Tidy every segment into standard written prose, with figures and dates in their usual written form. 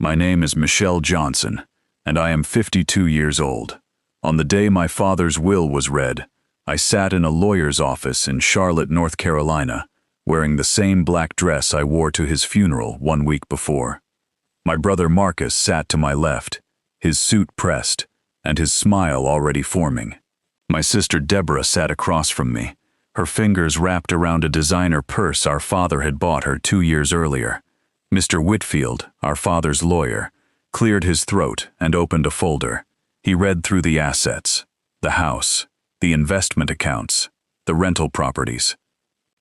My name is Michelle Johnson, and I am 52 years old. On the day my father's will was read, I sat in a lawyer's office in Charlotte, North Carolina, wearing the same black dress I wore to his funeral 1 week before. My brother Marcus sat to my left, his suit pressed, and his smile already forming. My sister Deborah sat across from me, her fingers wrapped around a designer purse our father had bought her 2 years earlier. Mr. Whitfield, our father's lawyer, cleared his throat and opened a folder. He read through the assets, the house, the investment accounts, the rental properties.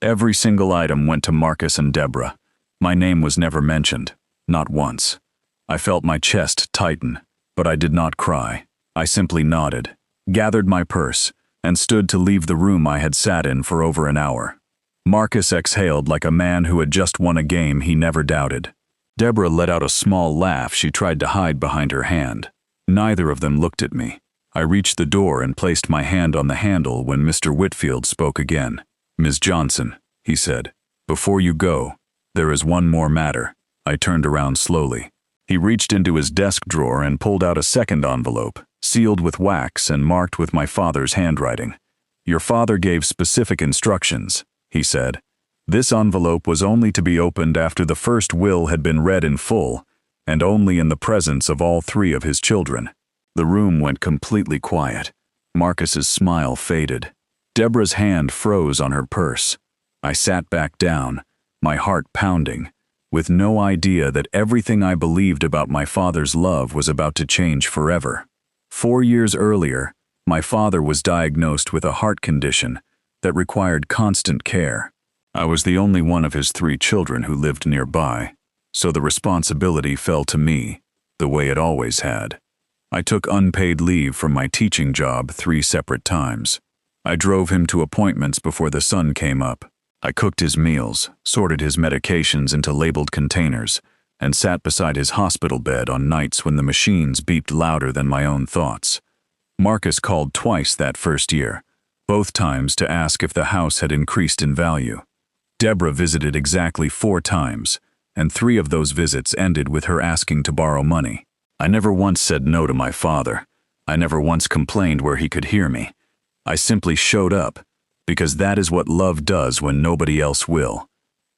Every single item went to Marcus and Deborah. My name was never mentioned, not once. I felt my chest tighten, but I did not cry. I simply nodded, gathered my purse, and stood to leave the room I had sat in for over an hour. Marcus exhaled like a man who had just won a game he never doubted. Deborah let out a small laugh she tried to hide behind her hand. Neither of them looked at me. I reached the door and placed my hand on the handle when Mr. Whitfield spoke again. "Ms. Johnson," he said, "before you go, there is one more matter." I turned around slowly. He reached into his desk drawer and pulled out a second envelope, sealed with wax and marked with my father's handwriting. "Your father gave specific instructions," he said. "This envelope was only to be opened after the first will had been read in full, and only in the presence of all three of his children." The room went completely quiet. Marcus's smile faded. Deborah's hand froze on her purse. I sat back down, my heart pounding, with no idea that everything I believed about my father's love was about to change forever. 4 years earlier, my father was diagnosed with a heart condition that required constant care. I was the only one of his 3 children who lived nearby, so the responsibility fell to me, the way it always had. I took unpaid leave from my teaching job 3 separate times. I drove him to appointments before the sun came up. I cooked his meals, sorted his medications into labeled containers, and sat beside his hospital bed on nights when the machines beeped louder than my own thoughts. Marcus called twice that first year, both times to ask if the house had increased in value. Deborah visited exactly 4 times, and 3 of those visits ended with her asking to borrow money. I never once said no to my father. I never once complained where he could hear me. I simply showed up, because that is what love does when nobody else will.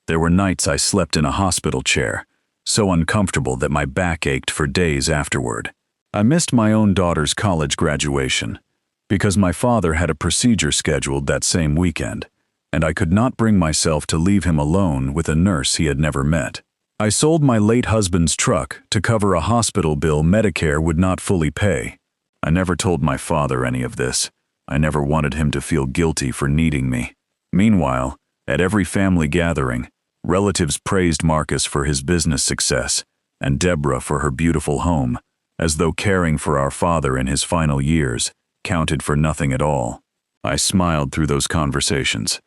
There were nights I slept in a hospital chair, so uncomfortable that my back ached for days afterward. I missed my own daughter's college graduation, because my father had a procedure scheduled that same weekend, and I could not bring myself to leave him alone with a nurse he had never met. I sold my late husband's truck to cover a hospital bill Medicare would not fully pay. I never told my father any of this. I never wanted him to feel guilty for needing me. Meanwhile, at every family gathering, relatives praised Marcus for his business success and Deborah for her beautiful home, as though caring for our father in his final years counted for nothing at all. I smiled through those conversations.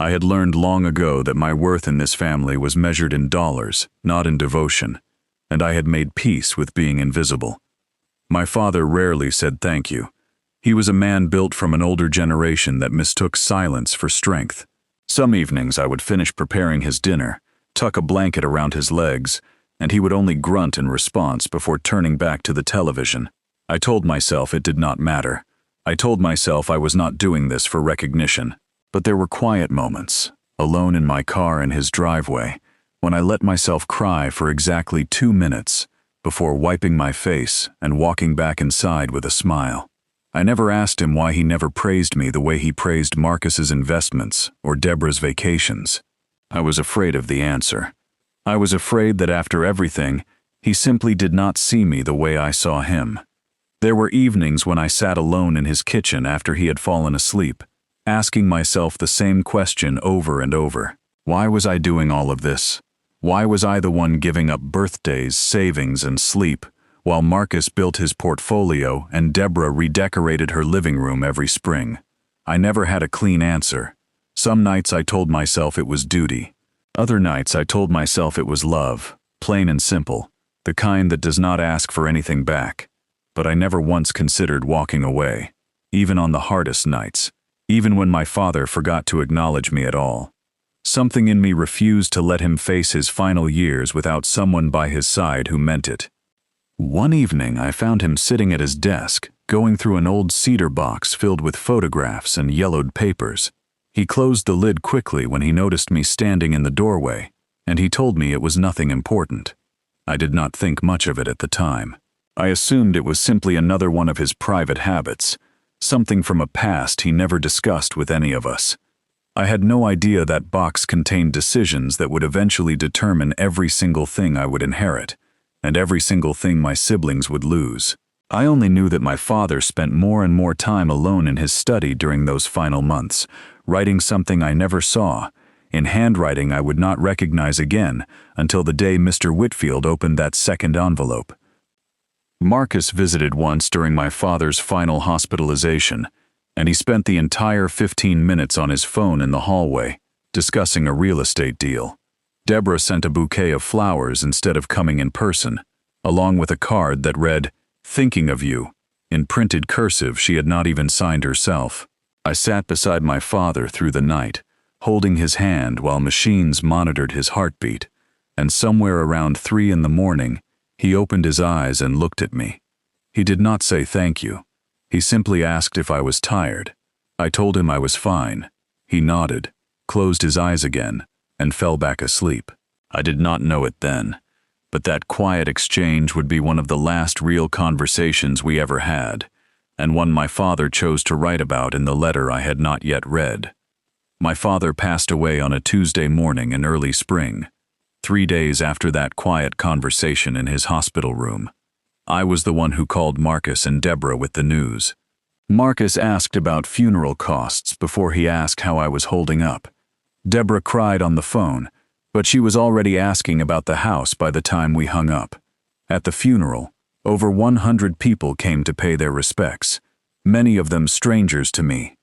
I had learned long ago that my worth in this family was measured in dollars, not in devotion, and I had made peace with being invisible. My father rarely said thank you. He was a man built from an older generation that mistook silence for strength. Some evenings I would finish preparing his dinner, tuck a blanket around his legs, and he would only grunt in response before turning back to the television. I told myself it did not matter. I told myself I was not doing this for recognition. But there were quiet moments, alone in my car in his driveway, when I let myself cry for exactly 2 minutes before wiping my face and walking back inside with a smile. I never asked him why he never praised me the way he praised Marcus's investments or Deborah's vacations. I was afraid of the answer. I was afraid that after everything, he simply did not see me the way I saw him. There were evenings when I sat alone in his kitchen after he had fallen asleep, asking myself the same question over and over. Why was I doing all of this? Why was I the one giving up birthdays, savings, and sleep, while Marcus built his portfolio and Deborah redecorated her living room every spring? I never had a clean answer. Some nights I told myself it was duty. Other nights I told myself it was love, plain and simple, the kind that does not ask for anything back. But I never once considered walking away, even on the hardest nights. Even when my father forgot to acknowledge me at all. Something in me refused to let him face his final years without someone by his side who meant it. One evening, I found him sitting at his desk, going through an old cedar box filled with photographs and yellowed papers. He closed the lid quickly when he noticed me standing in the doorway, and he told me it was nothing important. I did not think much of it at the time. I assumed it was simply another one of his private habits, something from a past he never discussed with any of us. I had no idea that box contained decisions that would eventually determine every single thing I would inherit, and every single thing my siblings would lose. I only knew that my father spent more and more time alone in his study during those final months, writing something I never saw, in handwriting I would not recognize again until the day Mr. Whitfield opened that second envelope. Marcus visited once during my father's final hospitalization, and he spent the entire 15 minutes on his phone in the hallway, discussing a real estate deal. Deborah sent a bouquet of flowers instead of coming in person, along with a card that read, "Thinking of you," in printed cursive she had not even signed herself. I sat beside my father through the night, holding his hand while machines monitored his heartbeat, and somewhere around 3 in the morning, he opened his eyes and looked at me. He did not say thank you. He simply asked if I was tired. I told him I was fine. He nodded, closed his eyes again, and fell back asleep. I did not know it then, but that quiet exchange would be one of the last real conversations we ever had, and one my father chose to write about in the letter I had not yet read. My father passed away on a Tuesday morning in early spring, 3 days after that quiet conversation in his hospital room. I was the one who called Marcus and Deborah with the news. Marcus asked about funeral costs before he asked how I was holding up. Deborah cried on the phone, but she was already asking about the house by the time we hung up. At the funeral, over 100 people came to pay their respects, many of them strangers to me,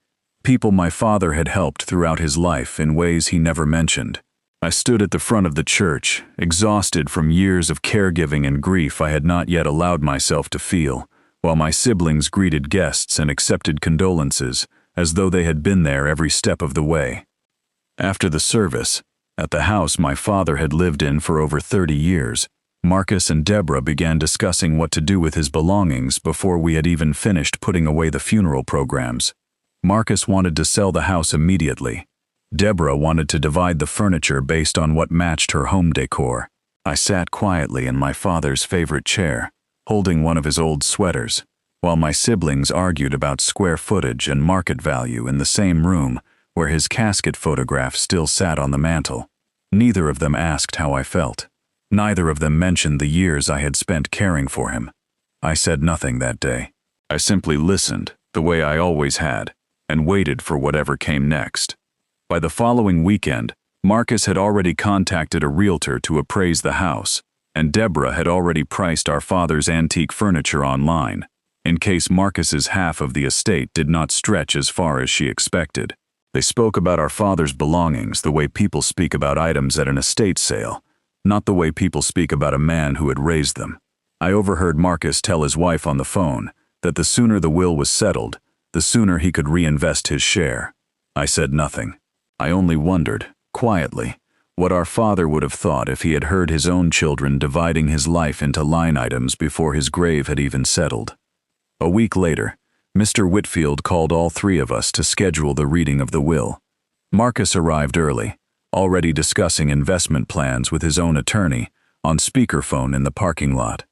people my father had helped throughout his life in ways he never mentioned. I stood at the front of the church, exhausted from years of caregiving and grief I had not yet allowed myself to feel, while my siblings greeted guests and accepted condolences as though they had been there every step of the way. After the service, at the house my father had lived in for over 30 years, Marcus and Deborah began discussing what to do with his belongings before we had even finished putting away the funeral programs. Marcus wanted to sell the house immediately. Deborah wanted to divide the furniture based on what matched her home decor. I sat quietly in my father's favorite chair, holding one of his old sweaters, while my siblings argued about square footage and market value in the same room where his casket photograph still sat on the mantel. Neither of them asked how I felt. Neither of them mentioned the years I had spent caring for him. I said nothing that day. I simply listened, the way I always had, and waited for whatever came next. By the following weekend, Marcus had already contacted a realtor to appraise the house, and Deborah had already priced our father's antique furniture online, in case Marcus's half of the estate did not stretch as far as she expected. They spoke about our father's belongings the way people speak about items at an estate sale, not the way people speak about a man who had raised them. I overheard Marcus tell his wife on the phone that the sooner the will was settled, the sooner he could reinvest his share. I said nothing. I only wondered, quietly, what our father would have thought if he had heard his own children dividing his life into line items before his grave had even settled. A week later, Mr. Whitfield called all 3 of us to schedule the reading of the will. Marcus arrived early, already discussing investment plans with his own attorney, on speakerphone in the parking lot.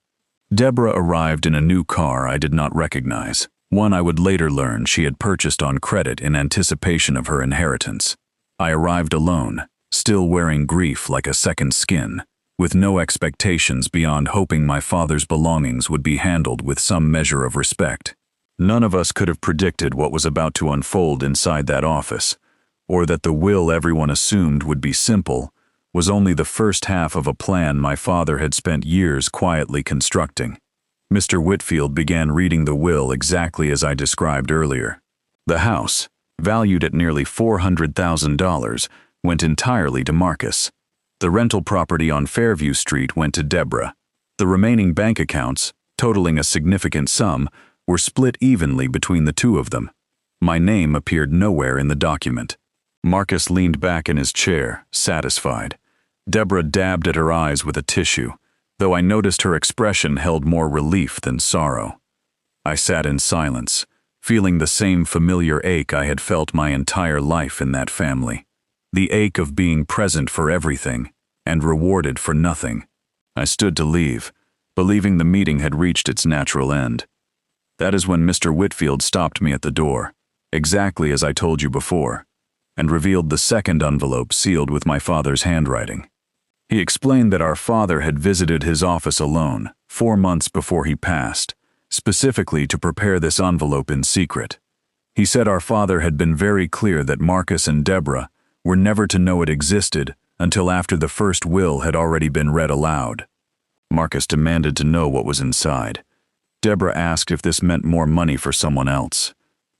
Deborah arrived in a new car I did not recognize, one I would later learn she had purchased on credit in anticipation of her inheritance. I arrived alone, still wearing grief like a second skin, with no expectations beyond hoping my father's belongings would be handled with some measure of respect. None of us could have predicted what was about to unfold inside that office, or that the will everyone assumed would be simple was only the first half of a plan my father had spent years quietly constructing. Mr. Whitfield began reading the will exactly as I described earlier. The house, valued at nearly $400,000, went entirely to Marcus. The rental property on Fairview Street went to Deborah. The remaining bank accounts, totaling a significant sum, were split evenly between the 2 of them. My name appeared nowhere in the document. Marcus leaned back in his chair, satisfied. Deborah dabbed at her eyes with a tissue, though I noticed her expression held more relief than sorrow. I sat in silence, feeling the same familiar ache I had felt my entire life in that family. The ache of being present for everything and rewarded for nothing. I stood to leave, believing the meeting had reached its natural end. That is when Mr. Whitfield stopped me at the door, exactly as I told you before, and revealed the second envelope sealed with my father's handwriting. He explained that our father had visited his office alone 4 months before he passed, specifically to prepare this envelope in secret. He said our father had been very clear that Marcus and Deborah were never to know it existed until after the first will had already been read aloud. Marcus demanded to know what was inside. Deborah asked if this meant more money for someone else.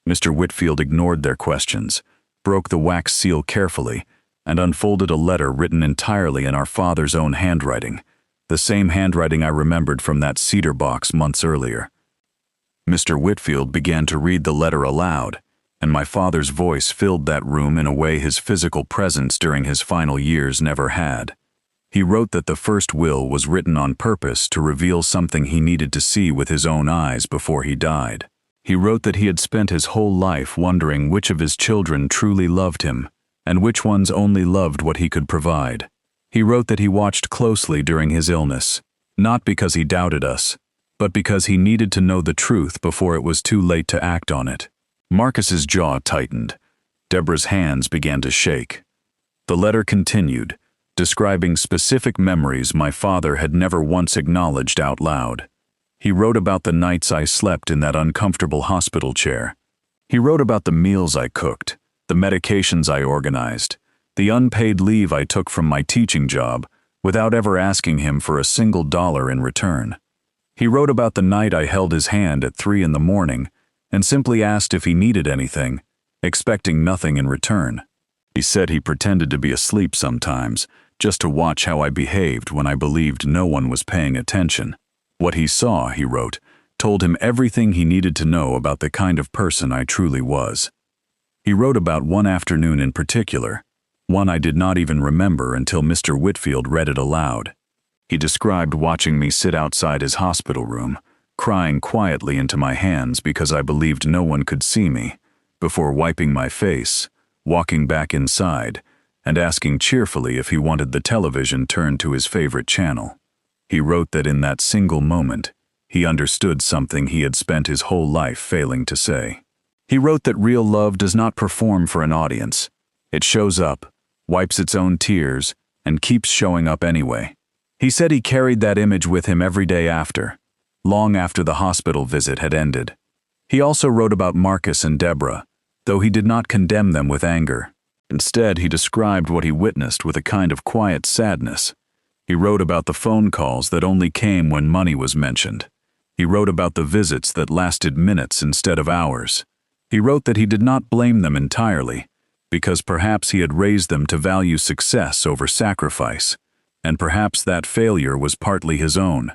Mr. Whitfield ignored their questions, broke the wax seal carefully, and unfolded a letter written entirely in our father's own handwriting, the same handwriting I remembered from that cedar box months earlier. Mr. Whitfield began to read the letter aloud, and my father's voice filled that room in a way his physical presence during his final years never had. He wrote that the first will was written on purpose to reveal something he needed to see with his own eyes before he died. He wrote that he had spent his whole life wondering which of his children truly loved him, and which ones only loved what he could provide. He wrote that he watched closely during his illness, not because he doubted us, but because he needed to know the truth before it was too late to act on it. Marcus's jaw tightened. Deborah's hands began to shake. The letter continued, describing specific memories my father had never once acknowledged out loud. He wrote about the nights I slept in that uncomfortable hospital chair. He wrote about the meals I cooked, the medications I organized, the unpaid leave I took from my teaching job without ever asking him for a single dollar in return. He wrote about the night I held his hand at 3 a.m. and simply asked if he needed anything, expecting nothing in return. He said he pretended to be asleep sometimes, just to watch how I behaved when I believed no one was paying attention. What he saw, he wrote, told him everything he needed to know about the kind of person I truly was. He wrote about one afternoon in particular, one I did not even remember until Mr. Whitfield read it aloud. He described watching me sit outside his hospital room, crying quietly into my hands because I believed no one could see me, before wiping my face, walking back inside, and asking cheerfully if he wanted the television turned to his favorite channel. He wrote that in that single moment, he understood something he had spent his whole life failing to say. He wrote that real love does not perform for an audience. It shows up, wipes its own tears, and keeps showing up anyway. He said he carried that image with him every day after, long after the hospital visit had ended. He also wrote about Marcus and Deborah, though he did not condemn them with anger. Instead, he described what he witnessed with a kind of quiet sadness. He wrote about the phone calls that only came when money was mentioned. He wrote about the visits that lasted minutes instead of hours. He wrote that he did not blame them entirely, because perhaps he had raised them to value success over sacrifice, and perhaps that failure was partly his own.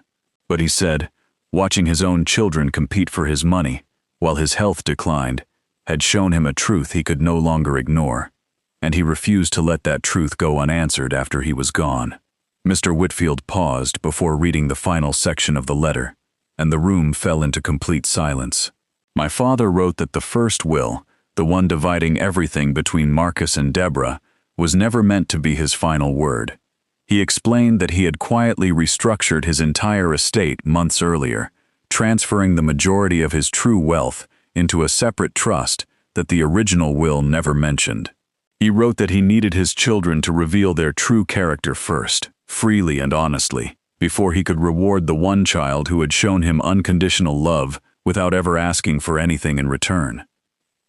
But he said, watching his own children compete for his money, while his health declined, had shown him a truth he could no longer ignore, and he refused to let that truth go unanswered after he was gone. Mr. Whitfield paused before reading the final section of the letter, and the room fell into complete silence. My father wrote that the first will, the one dividing everything between Marcus and Deborah, was never meant to be his final word. He explained that he had quietly restructured his entire estate months earlier, transferring the majority of his true wealth into a separate trust that the original will never mentioned. He wrote that he needed his children to reveal their true character first, freely and honestly, before he could reward the one child who had shown him unconditional love without ever asking for anything in return.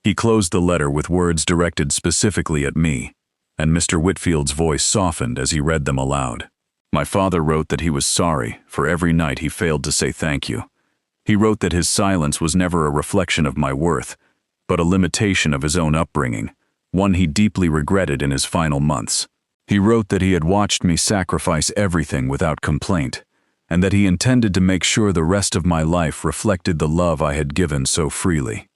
He closed the letter with words directed specifically at me, and Mr. Whitfield's voice softened as he read them aloud. My father wrote that he was sorry for every night he failed to say thank you. He wrote that his silence was never a reflection of my worth, but a limitation of his own upbringing, one he deeply regretted in his final months. He wrote that he had watched me sacrifice everything without complaint, and that he intended to make sure the rest of my life reflected the love I had given so freely.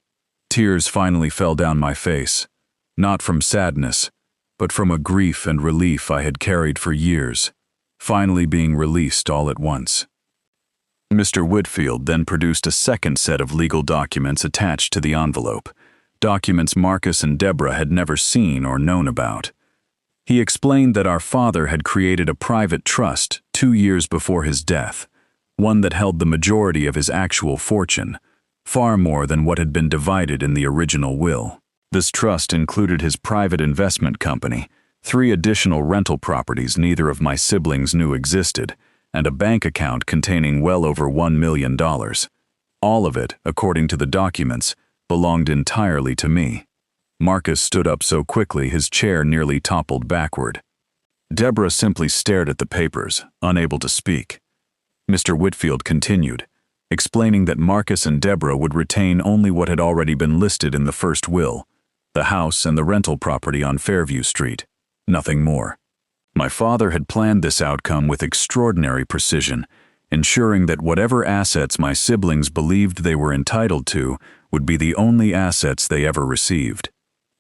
Tears finally fell down my face, not from sadness, but from a grief and relief I had carried for years. finally being released all at once. Mr. Whitfield then produced a second set of legal documents attached to the envelope, documents Marcus and Deborah had never seen or known about. He explained that our father had created a private trust 2 years before his death, one that held the majority of his actual fortune, far more than what had been divided in the original will. This trust included his private investment company, 3 additional rental properties neither of my siblings knew existed, and a bank account containing well over $1 million. All of it, according to the documents, belonged entirely to me. Marcus stood up so quickly his chair nearly toppled backward. Deborah simply stared at the papers, unable to speak. Mr. Whitfield continued, explaining that Marcus and Deborah would retain only what had already been listed in the first will, the house and the rental property on Fairview Street, nothing more. My father had planned this outcome with extraordinary precision, ensuring that whatever assets my siblings believed they were entitled to would be the only assets they ever received.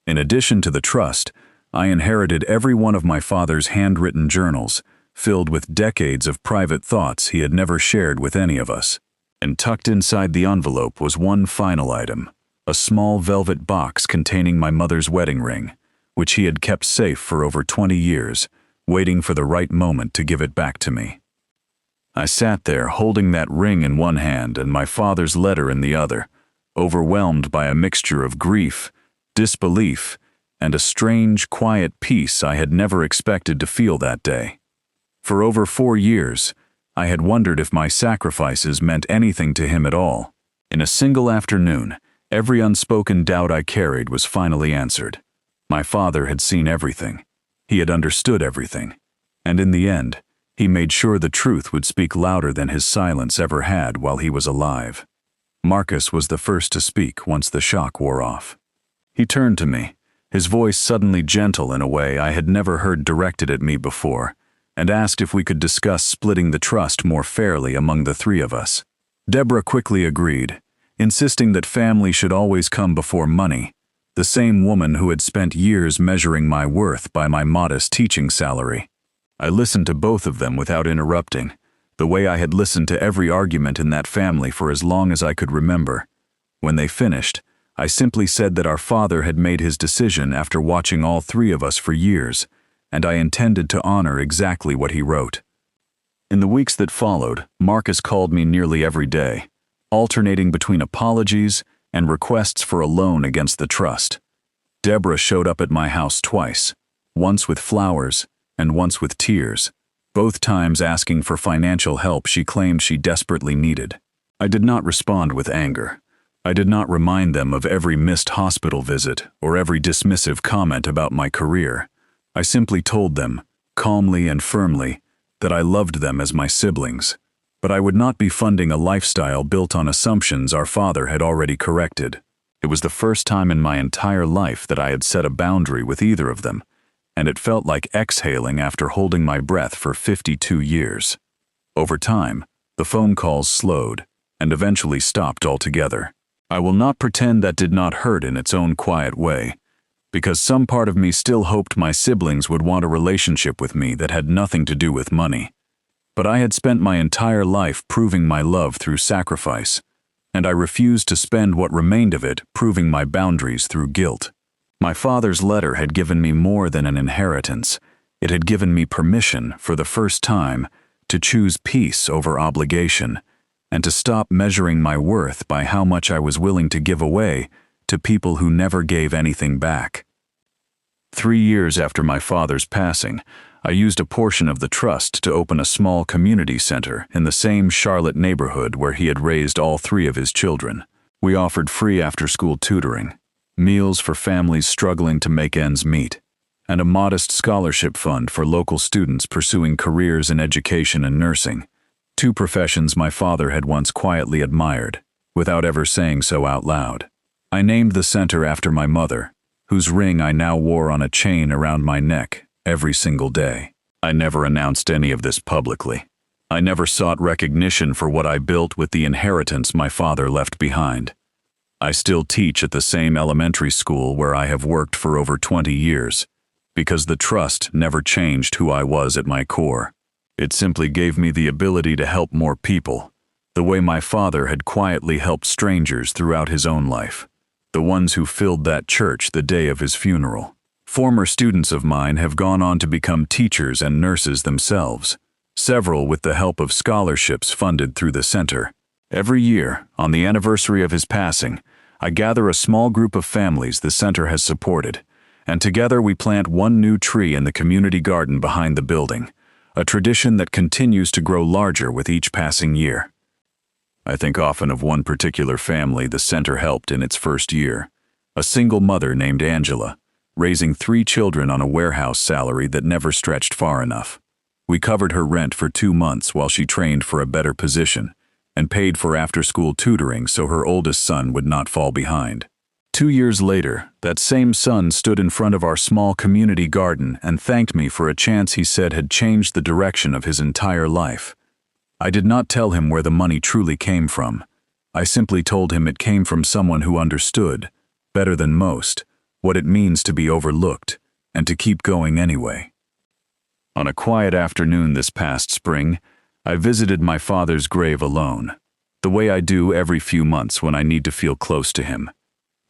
In addition to the trust, I inherited every one of my father's handwritten journals, filled with decades of private thoughts he had never shared with any of us. And tucked inside the envelope was one final item, a small velvet box containing my mother's wedding ring, which he had kept safe for over 20 years, waiting for the right moment to give it back to me. I sat there holding that ring in one hand and my father's letter in the other, overwhelmed by a mixture of grief, disbelief, and a strange, quiet peace I had never expected to feel that day. For over 4 years, I had wondered if my sacrifices meant anything to him at all. In a single afternoon, every unspoken doubt I carried was finally answered. My father had seen everything. He had understood everything. And in the end, he made sure the truth would speak louder than his silence ever had while he was alive. Marcus was the first to speak once the shock wore off. He turned to me, his voice suddenly gentle in a way I had never heard directed at me before, and asked if we could discuss splitting the trust more fairly among the 3 of us. Deborah quickly agreed, insisting that family should always come before money, the same woman who had spent years measuring my worth by my modest teaching salary. I listened to both of them without interrupting, the way I had listened to every argument in that family for as long as I could remember. When they finished, I simply said that our father had made his decision after watching all 3 of us for years, and I intended to honor exactly what he wrote. In the weeks that followed, Marcus called me nearly every day, alternating between apologies and requests for a loan against the trust. Deborah showed up at my house twice, once with flowers and once with tears, both times asking for financial help she claimed she desperately needed. I did not respond with anger. I did not remind them of every missed hospital visit or every dismissive comment about my career. I simply told them, calmly and firmly, that I loved them as my siblings, but I would not be funding a lifestyle built on assumptions our father had already corrected. It was the first time in my entire life that I had set a boundary with either of them, and it felt like exhaling after holding my breath for 52 years. Over time, the phone calls slowed and eventually stopped altogether. I will not pretend that did not hurt in its own quiet way, because some part of me still hoped my siblings would want a relationship with me that had nothing to do with money. But I had spent my entire life proving my love through sacrifice, and I refused to spend what remained of it proving my boundaries through guilt. My father's letter had given me more than an inheritance. It had given me permission, for the first time, to choose peace over obligation, and to stop measuring my worth by how much I was willing to give away to people who never gave anything back. 3 years after my father's passing, I used a portion of the trust to open a small community center in the same Charlotte neighborhood where he had raised all 3 of his children. We offered free after-school tutoring, meals for families struggling to make ends meet, and a modest scholarship fund for local students pursuing careers in education and nursing, 2 professions my father had once quietly admired, without ever saying so out loud. I named the center after my mother, whose ring I now wore on a chain around my neck every single day. I never announced any of this publicly. I never sought recognition for what I built with the inheritance my father left behind. I still teach at the same elementary school where I have worked for over 20 years, because the trust never changed who I was at my core. It simply gave me the ability to help more people, the way my father had quietly helped strangers throughout his own life, the ones who filled that church the day of his funeral. Former students of mine have gone on to become teachers and nurses themselves, several with the help of scholarships funded through the center. Every year, on the anniversary of his passing, I gather a small group of families the center has supported, and together we plant one new tree in the community garden behind the building, a tradition that continues to grow larger with each passing year. I think often of one particular family the center helped in its first year, a single mother named Angela, raising 3 children on a warehouse salary that never stretched far enough. We covered her rent for 2 months while she trained for a better position, and paid for after-school tutoring so her oldest son would not fall behind. 2 years later, that same son stood in front of our small community garden and thanked me for a chance he said had changed the direction of his entire life. I did not tell him where the money truly came from. I simply told him it came from someone who understood, better than most, what it means to be overlooked and to keep going anyway. On a quiet afternoon this past spring, I visited my father's grave alone, the way I do every few months when I need to feel close to him.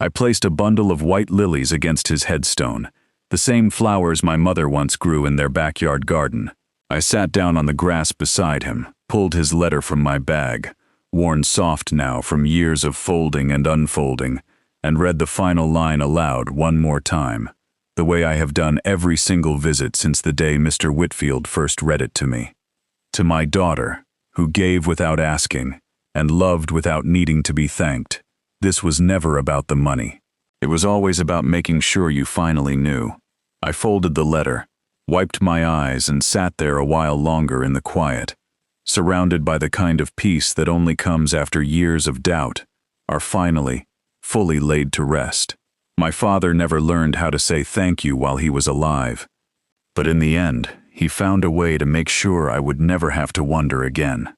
I placed a bundle of white lilies against his headstone, the same flowers my mother once grew in their backyard garden. I sat down on the grass beside him, pulled his letter from my bag, worn soft now from years of folding and unfolding, and read the final line aloud one more time, the way I have done every single visit since the day Mr. Whitfield first read it to me. To my daughter, who gave without asking, and loved without needing to be thanked, this was never about the money. It was always about making sure you finally knew. I folded the letter, wiped my eyes, and sat there a while longer in the quiet, surrounded by the kind of peace that only comes after years of doubt are finally, fully laid to rest. My father never learned how to say thank you while he was alive, but in the end, he found a way to make sure I would never have to wonder again.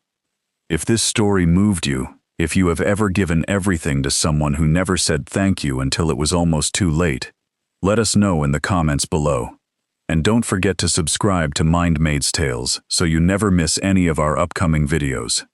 If this story moved you, if you have ever given everything to someone who never said thank you until it was almost too late, let us know in the comments below. And don't forget to subscribe to MindMazeTales so you never miss any of our upcoming videos.